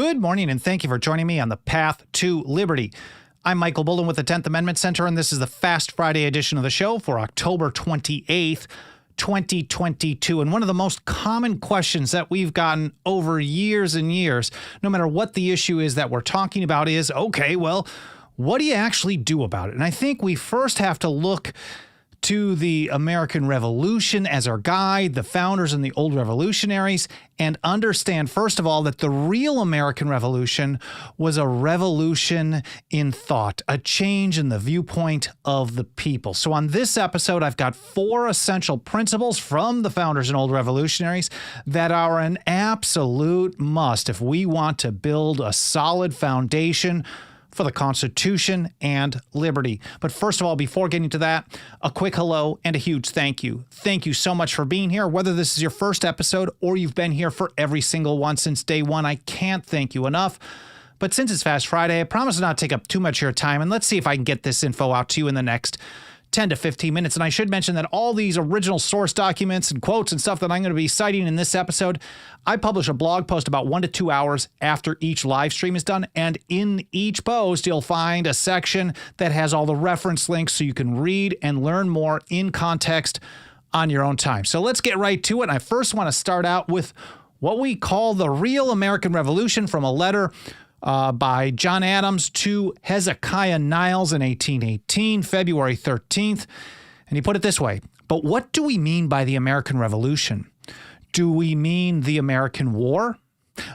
Good morning, and thank you for joining me on the Path to Liberty. I'm Michael Bolden with the 10th Amendment Center, and this is the Fast Friday edition of the show for October 28th, 2022. And one of the most common questions that we've gotten over years and years, no matter what the issue is that we're talking about, is, okay, well, what do you actually do about it? And I think we first have to look to the American Revolution as our guide, the founders and the old revolutionaries, and understand, first of all, that the real American Revolution was a revolution in thought, a change in the viewpoint of the people. So on this episode, I've got 4 essential principles from the founders and old revolutionaries that are an absolute must if we want to build a solid foundation for the Constitution and liberty. But first of all, before getting to that, a quick hello and a huge thank you. Thank you so much for being here. Whether this is your first episode or you've been here for every single one since day one, I can't thank you enough. But since it's Fast Friday, I promise not to take up too much of your time, and let's see if I can get this info out to you in the next 10 to 15 minutes. And I should mention that all these original source documents and quotes and stuff that I'm going to be citing in this episode, I publish a blog post about 1 to 2 hours after each live stream is done. And in each post, you'll find a section that has all the reference links so you can read and learn more in context on your own time. So let's get right to it. And I first want to start out with what we call the real American Revolution from a letter by John Adams to Hezekiah Niles in 1818, February 13th. And he put it this way: but what do we mean by the American Revolution? Do we mean the American War?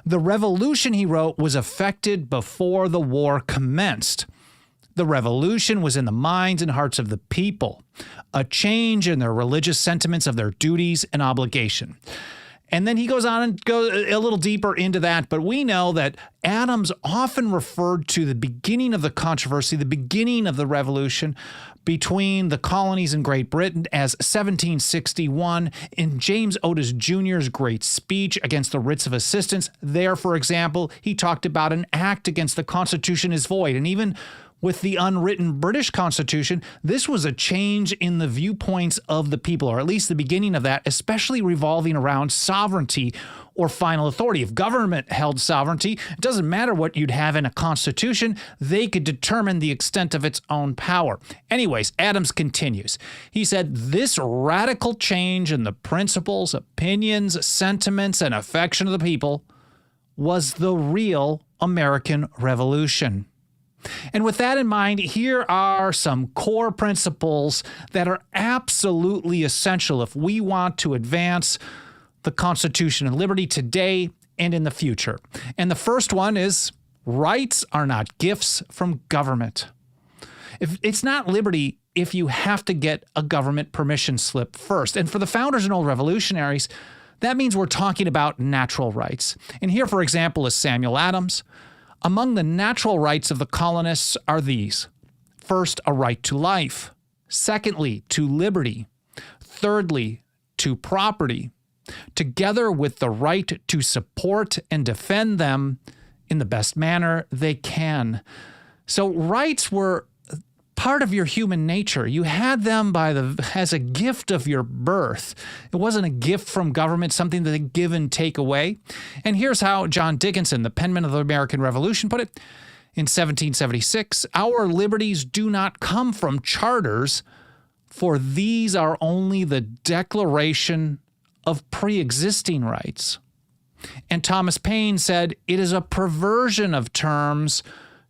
The revolution, he wrote, was effected before the war commenced. The revolution was in the minds and hearts of the people, a change in their religious sentiments of their duties and obligation. And then he goes on and goes a little deeper into that. But we know that Adams often referred to the beginning of the controversy, the beginning of the revolution between the colonies and Great Britain as 1761 in James Otis Jr.'s great speech against the writs of assistance. There, for example, he talked about an act against the Constitution is void. And even with the unwritten British Constitution, this was a change in the viewpoints of the people, or at least the beginning of that, especially revolving around sovereignty or final authority. If government held sovereignty, it doesn't matter what you'd have in a constitution, they could determine the extent of its own power. Anyways, Adams continues. He said, this radical change in the principles, opinions, sentiments, and affection of the people was the real American Revolution. And with that in mind, here are some core principles that are absolutely essential if we want to advance the Constitution and liberty today and in the future. And the first one is rights are not gifts from government. It's not liberty if you have to get a government permission slip first. And for the founders and old revolutionaries, that means we're talking about natural rights. And here, for example, is Samuel Adams. Among the natural rights of the colonists are these: first, a right to life; secondly, to liberty; thirdly, to property, together with the right to support and defend them in the best manner they can. So rights were part of your human nature. You had them as a gift of your birth. It wasn't a gift from government, something that they give and take away. And here's how John Dickinson, the penman of the American Revolution, put it in 1776: our liberties do not come from charters, for these are only the declaration of pre-existing rights. And Thomas Paine said, it is a perversion of terms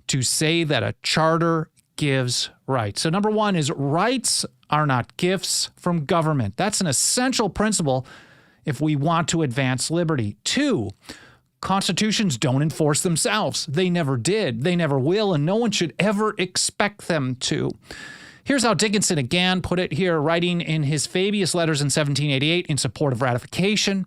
to say that a charter gives rights. So number one is rights are not gifts from government. That's an essential principle if we want to advance liberty. 2, constitutions don't enforce themselves. They never did. They never will, and no one should ever expect them to. Here's how Dickinson again put it here, writing in his Fabius Letters in 1788 in support of ratification.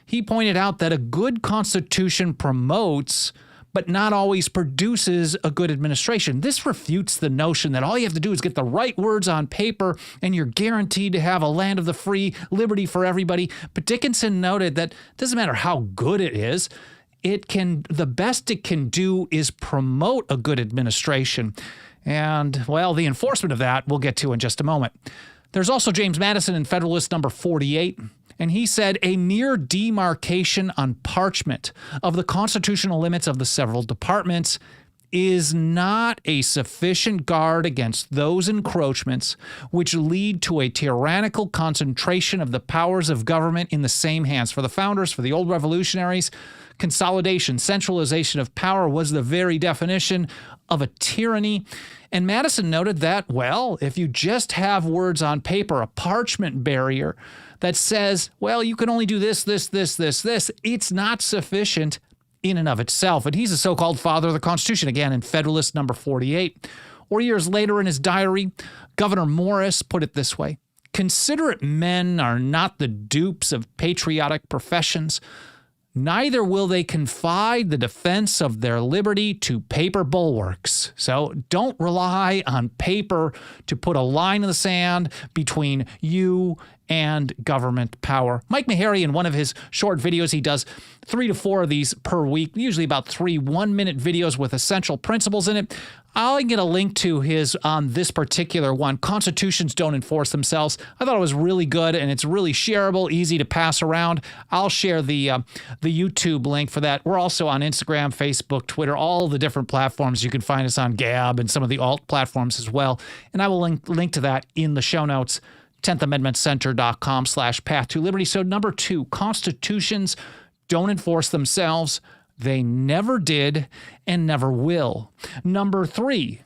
He pointed out that a good constitution promotes but not always produces a good administration. This refutes the notion that all you have to do is get the right words on paper and you're guaranteed to have a land of the free, liberty for everybody. But Dickinson noted that it doesn't matter how good it is, the best it can do is promote a good administration. And, well, the enforcement of that we'll get to in just a moment. There's also James Madison in Federalist number 48. And he said a mere demarcation on parchment of the constitutional limits of the several departments is not a sufficient guard against those encroachments which lead to a tyrannical concentration of the powers of government in the same hands. For the founders, for the old revolutionaries, consolidation, centralization of power was the very definition of a tyranny. And Madison noted that, well, if you just have words on paper, a parchment barrier that says, well, you can only do this, it's not sufficient in and of itself. And he's a so-called father of the Constitution, again, in Federalist number 48. Or years later in his diary, Governor Morris put it this way: considerate men are not the dupes of patriotic professions, neither will they confide the defense of their liberty to paper bulwarks. So don't rely on paper to put a line in the sand between you and government power. Mike Maharrey, in one of his short videos, he does 3 to 4 of these per week, usually about 3 one-minute videos with essential principles in it. I'll get a link to his on this particular one, Constitutions Don't Enforce Themselves. I thought it was really good, and it's really shareable, easy to pass around. I'll share the YouTube link for that. We're also on Instagram, Facebook, Twitter, all the different platforms. You can find us on Gab and some of the alt platforms as well. And I will link to that in the show notes, 10thamendmentcenter.com/path to liberty. So number 2, constitutions don't enforce themselves. They never did and never will. Number 3,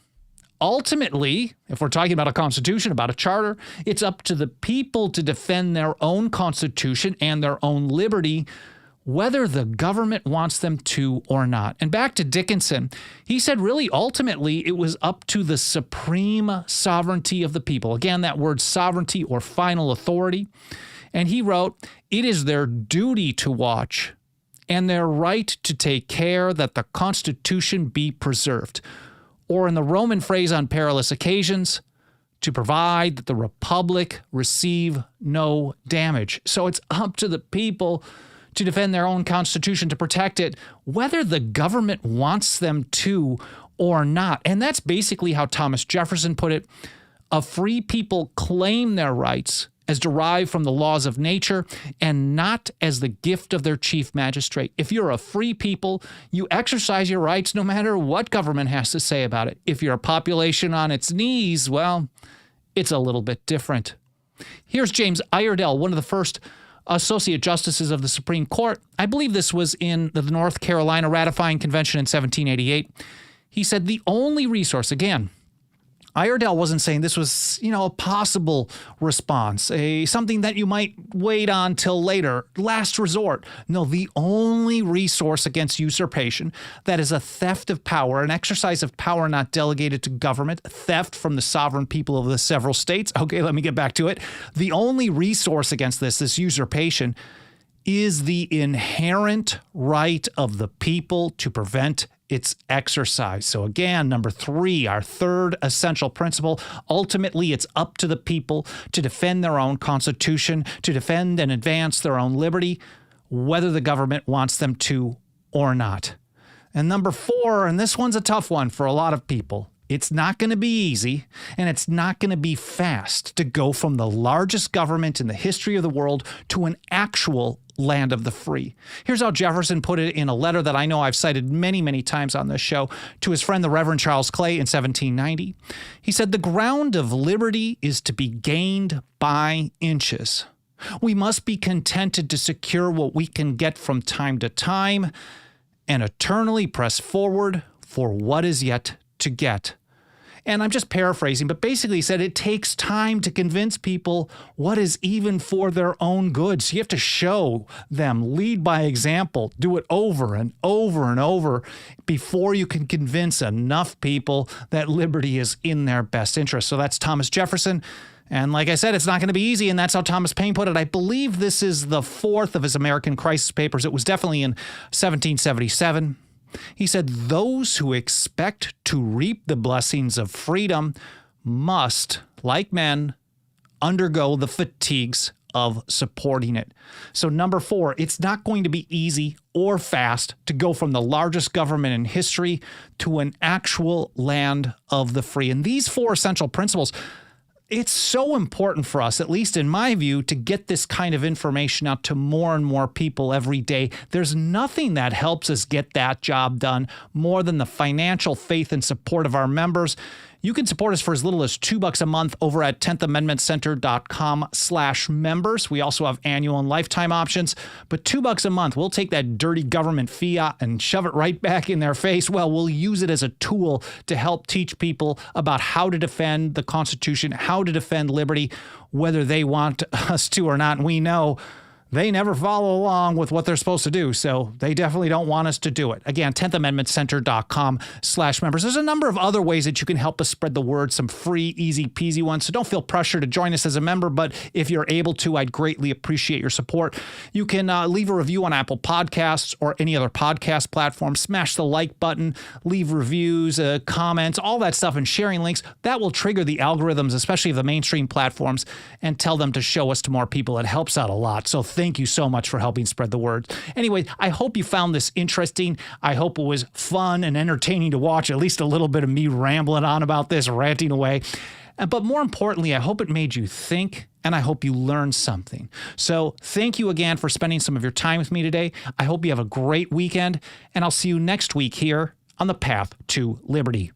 ultimately, if we're talking about a constitution, about a charter, it's up to the people to defend their own constitution and their own liberty, whether the government wants them to or not. And back to Dickinson, he said really ultimately it was up to the supreme sovereignty of the people. Again, that word sovereignty or final authority. And he wrote, it is their duty to watch and their right to take care that the Constitution be preserved. Or in the Roman phrase on perilous occasions, to provide that the republic receive no damage. So it's up to the people to defend their own constitution, to protect it, whether the government wants them to or not. And that's basically how Thomas Jefferson put it. A free people claim their rights as derived from the laws of nature and not as the gift of their chief magistrate. If you're a free people, you exercise your rights no matter what government has to say about it. If you're a population on its knees, well, it's a little bit different. Here's James Iredell, one of the first Associate Justices of the Supreme Court. I believe this was in the North Carolina Ratifying Convention in 1788. He said the only resource, again, Iredell wasn't saying this was, a possible response, something that you might wait on till later, last resort. No, the only resource against usurpation, that is a theft of power, an exercise of power not delegated to government, theft from the sovereign people of the several states. Okay, let me get back to it. The only resource against this usurpation, is the inherent right of the people to prevent its exercise. So again, number 3, our third essential principle, ultimately it's up to the people to defend their own constitution, to defend and advance their own liberty, whether the government wants them to or not. And number 4, and this one's a tough one for a lot of people, it's not going to be easy and it's not going to be fast to go from the largest government in the history of the world to an actual land of the free. Here's how Jefferson put it in a letter that I know I've cited many, many times on this show to his friend, the Reverend Charles Clay, in 1790. He said, "The ground of liberty is to be gained by inches. We must be contented to secure what we can get from time to time and eternally press forward for what is yet to get." And I'm just paraphrasing, but basically he said it takes time to convince people what is even for their own good. So you have to show them, lead by example, do it over and over and over before you can convince enough people that liberty is in their best interest. So that's Thomas Jefferson. And like I said, it's not going to be easy, and that's how Thomas Paine put it. I believe this is the 4th of his American Crisis Papers. It was definitely in 1777. He said, "Those who expect to reap the blessings of freedom must, like men, undergo the fatigues of supporting it." So number 4, it's not going to be easy or fast to go from the largest government in history to an actual land of the free. And these 4 essential principles, It's so important for us, at least in my view, to get this kind of information out to more and more people every day. There's nothing that helps us get that job done more than the financial faith and support of our members. You can support us for as little as $2 a month over at 10thamendmentcenter.com/members. We also have annual and lifetime options, but $2 a month, we'll take that dirty government fiat and shove it right back in their face. Well, we'll use it as a tool to help teach people about how to defend the Constitution, how to defend liberty, whether they want us to or not. And we know they never follow along with what they're supposed to do, so they definitely don't want us to do it. Again, 10thamendmentcenter.com/members. There's a number of other ways that you can help us spread the word, some free, easy peasy ones, so don't feel pressure to join us as a member, but if you're able to, I'd greatly appreciate your support. You can leave a review on Apple Podcasts or any other podcast platform. Smash the like button, leave reviews, comments, all that stuff, and sharing links. That will trigger the algorithms, especially of the mainstream platforms, and tell them to show us to more people. It helps out a lot, so thank you so much for helping spread the word. Anyway, I hope you found this interesting. I hope it was fun and entertaining to watch, at least a little bit of me rambling on about this, ranting away. But more importantly, I hope it made you think, and I hope you learned something. So thank you again for spending some of your time with me today. I hope you have a great weekend, and I'll see you next week here on the Path to Liberty.